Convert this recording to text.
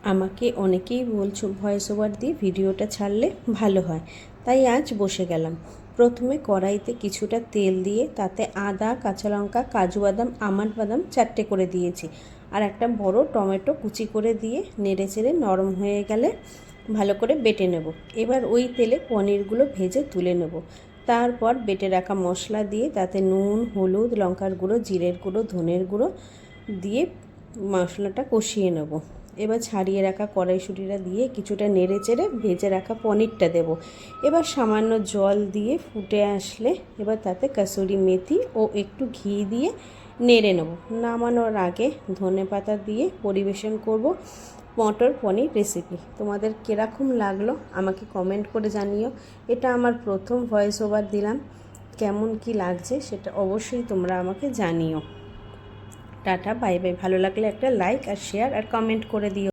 আমাকে অনেকেই বলছো ভয়েস ওভার দিয়ে ভিডিওটা ছাড়লে ভালো হয়, তাই আজ বসে গেলাম। প্রথমে কড়াইতে কিছুটা তেল দিয়ে তাতে আদা, কাঁচা লঙ্কা, কাজু বাদাম, আমন্ড বাদাম 4টে করে দিয়েছি, আর একটা বড় টমেটো কুচি করে দিয়ে নেড়ে চেড়ে নরম হয়ে গেলে ভালো করে বেটে নেব। এবার ওই তেলে পনিরগুলো ভেজে তুলে নেব। তারপর বেটে রাখা মশলা দিয়ে তাতে নুন, হলুদ, লঙ্কার গুঁড়ো, জিরের গুঁড়ো, ধনের গুঁড়ো দিয়ে মশলাটা কষিয়ে নেব। এবার ছাড়িয়ে রাখা কড়াইশুঁটিটা দিয়ে কিছুটা নেড়ে চেড়ে ভেজে রাখা পনিরটা দেব। এবার সামান্য জল দিয়ে ফুটে আসলে এবার তাতে কাসুরি মেথি ও একটু ঘি দিয়ে নেড়ে নেব। নামানোর আগে ধনেপাতা দিয়ে পরিবেশন করব মটর পনির রেসিপি। তোমাদের কীরকম লাগলো আমাকে কমেন্ট করে জানিও। এটা আমার প্রথম ভয়েস ওভার দিলাম, কেমন কি লাগছে সেটা অবশ্যই তোমরা আমাকে জানিও। Tata, bye bye. ভালো লাগলে একটা লাইক আর শেয়ার আর কমেন্ট করে দিও।